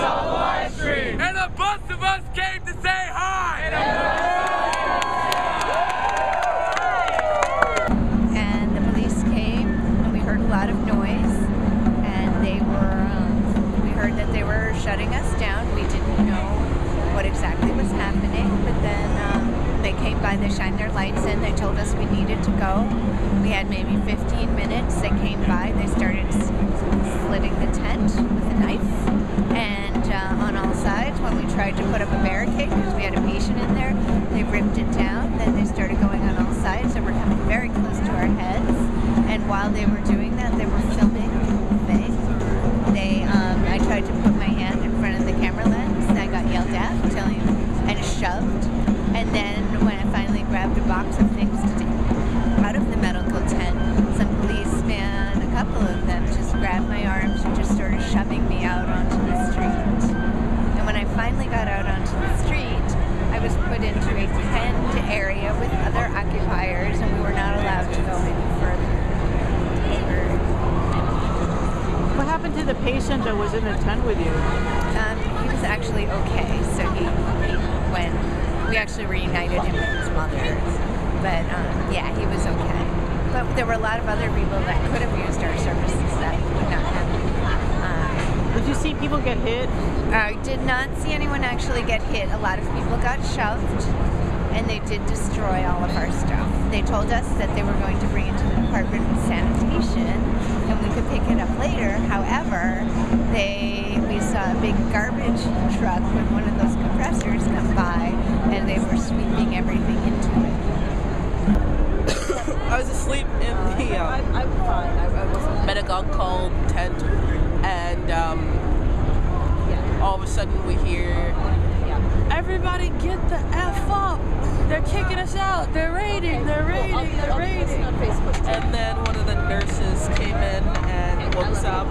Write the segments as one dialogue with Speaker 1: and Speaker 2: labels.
Speaker 1: saw the live stream.
Speaker 2: And a bunch of us came to say hi.
Speaker 3: And the police came, and we heard a lot of noise, and we heard that they were shutting us down. We didn't know what exactly was happening, but then they came by, they shined their lights in, they told us we needed to go. We had maybe 15 minutes. They came by, they started slitting the tent with a knife, and on all sides, when we tried to put up a barricade because we had a patient in there, they ripped it down. Then they started going on all sides. They were coming very close to our heads, and while they were doing that, they were filming. I tried to put my hand in front of the camera lens. I got yelled at, and shoved. And then when I finally grabbed a box of things to take out of the medical tent, some policemen, a couple of them, just grabbed my arms and just started shoving me out onto the street. And when I finally got out onto the street, I was put into a tent area with other occupiers, and we were not allowed to go any further.
Speaker 4: What happened to the patient that was in the tent with you?
Speaker 3: He was actually okay. So when we actually reunited him with his mother, but yeah, he was okay. But there were a lot of other people that could have used our services that would not have.
Speaker 4: Did you see people get hit?
Speaker 3: I did not see anyone actually get hit. A lot of people got shoved, and they did destroy all of our stuff. They told us that they were going to bring it to the Department of Sanitation, and we could pick it up later. However, we saw a big garbage truck with one of those compressors come by, and they were sweeping everything into it.
Speaker 5: I was asleep in the
Speaker 4: I'm fine. I wasn't.
Speaker 5: medical call tent, and all of a sudden we hear, "Everybody get the F up! They're kicking us out! They're raiding! They're raiding! They're raiding!" And then one of the nurses came in and woke us up,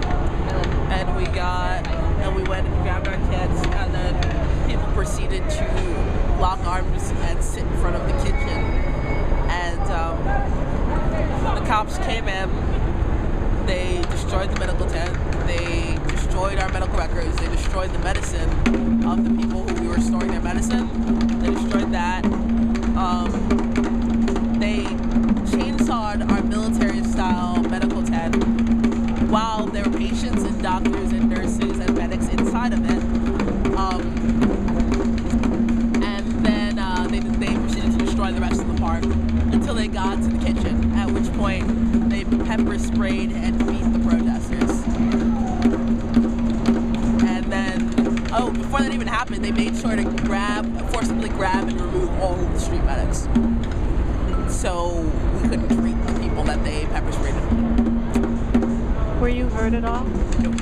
Speaker 5: and we went and grabbed our kids, and then people proceeded to lock arms and sit in front of the kitchen. And the cops came in, they destroyed the medical tent, they destroyed our medical records, they destroyed the medicine of the people who we were storing their medicine, they destroyed that. They chainsawed our military-style medical tent while there were patients and doctors and nurses and medics inside of it. And then they proceeded to destroy the rest of the park until they got to the kitchen, at which point they pepper sprayed and beat the protesters. And then, before that even happened, they made sure to forcibly grab and remove all of the street medics, so we couldn't treat the people that they pepper sprayed.
Speaker 4: Were you hurt at all?
Speaker 5: Nope.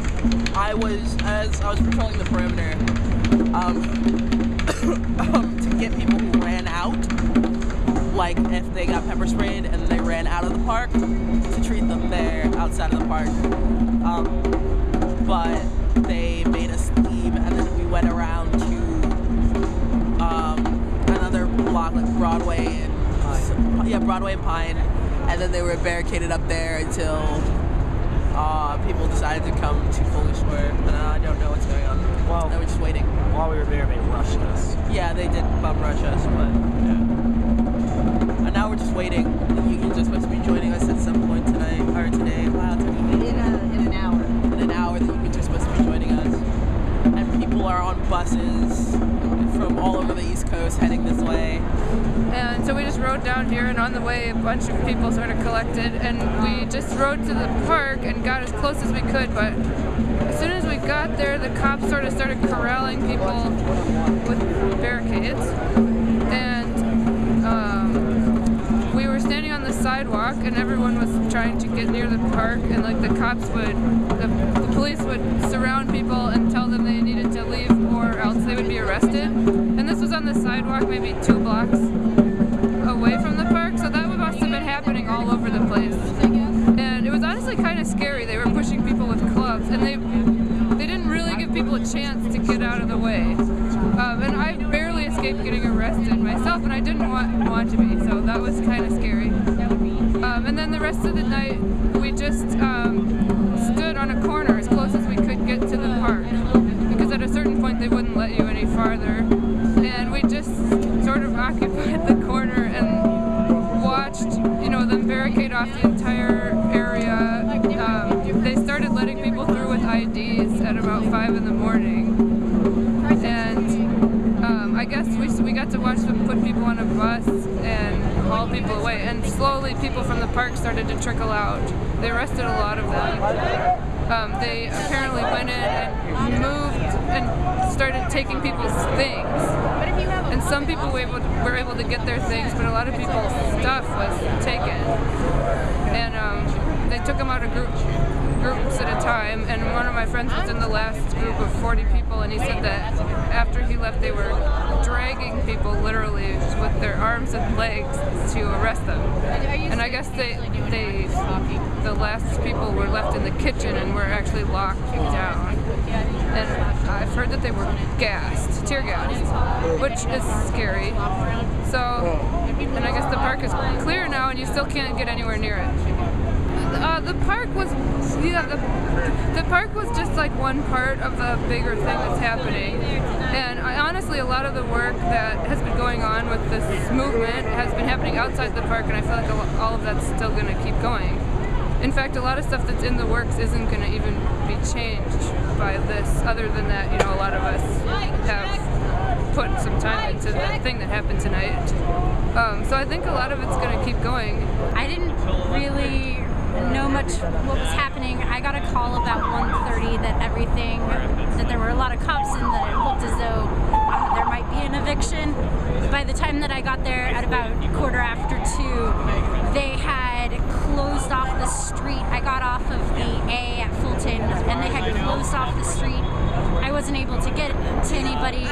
Speaker 5: As I was patrolling the perimeter, to get people who ran out, like if they got pepper sprayed and they ran out of the park, to treat them there outside of the park. But they made us leave, and then we went around to another block, like Broadway and Pine, and then they were barricaded up there until people decided to come to Foley Shore, and I don't know what's going on.
Speaker 1: Well,
Speaker 5: they were just waiting.
Speaker 1: While we were there, they rushed us.
Speaker 5: Yeah, they did bum rush us, but yeah. And now we're just waiting. You guys are supposed to be joining us at some point tonight, or today. Wow, today.
Speaker 3: In an hour.
Speaker 5: In an hour, that you guys are supposed to be joining us. And people are on buses from all over the East Coast heading this way.
Speaker 6: And so we just rode down here, and on the way a bunch of people sort of collected, and we just rode to the park and got as close as we could, but as soon as we got there, the cops sort of started corralling people with barricades, and we were standing on the sidewalk, and everyone was trying to get near the park, and like the police would surround people and tell them they needed to leave or else they would be arrested. And this was on the sidewalk, maybe 2 blocks away from the park, so that must have been happening all over the place. And it was honestly kind of scary. They were pushing people with clubs, and they didn't really give people a chance to get out of the way. And I barely escaped getting arrested myself, and I didn't want to be, so that was kind of scary. And then the rest of the night, we just stood on a corner as close as we could get to the park, because at a certain let you any farther. And we just sort of occupied the corner and watched, you know, them barricade off the entire area. They started letting people through with IDs at about 5 in the morning. And I guess we got to watch them put people on a bus and haul people away. And slowly people from the park started to trickle out. They arrested a lot of them. They apparently went in and moved and started taking people's things. And some people were able to get their things, but a lot of people's stuff was taken. And they took them out of groups at a time, and one of my friends was in the last group of 40 people, and he said that after he left they were dragging people literally with their arms and legs to arrest them. And I guess the last people were left in the kitchen and were actually locked down. And I've heard that they were gassed, tear gassed, which is scary. So, and I guess the park is clear now and you still can't get anywhere near it. The park was just like one part of the bigger thing that's happening. And honestly, a lot of the work that has been going on with this movement has been happening outside the park, and I feel like all of that's still going to keep going. In fact, a lot of stuff that's in the works isn't going to even be changed by this, other than that, you know, a lot of us have put some time into the thing that happened tonight. So I think a lot of it's going to keep going.
Speaker 7: I didn't really know much what was happening. I got a call about 1:30 that there were a lot of cops and that it looked as though there might be an eviction. By the time that I got there at about 2:15, they had closed off the street. I got off of the A at Fulton and they had closed off the street. I wasn't able to get to anybody,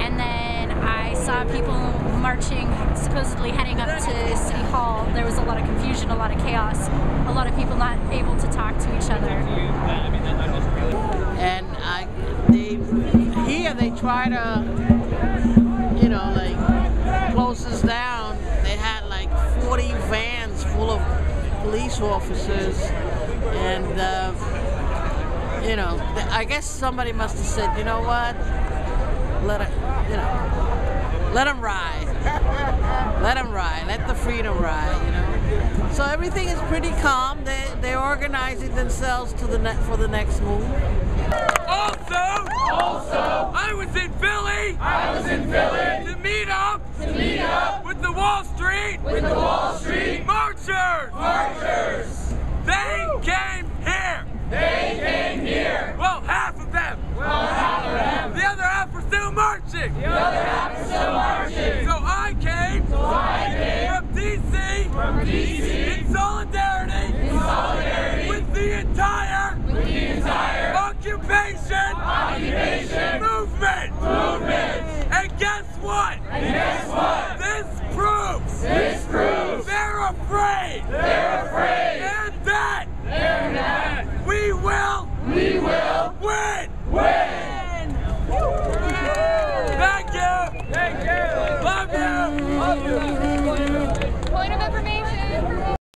Speaker 7: and then I saw people marching, supposedly heading up to City Hall. There was a lot of confusion, a lot of chaos, a lot of people not able to talk to each other.
Speaker 8: And they try to, you know, like close us down. They had like 40 vans full of police officers, and you know, I guess somebody must have said, you know what, let them ride. Let them ride. Let the freedom ride, you know. So everything is pretty calm. They're organizing themselves for the next move.
Speaker 2: Also, I was in Philly. To meet up with the Wall Street. Marchers. They came here. Well, half of them. The other half were still marching.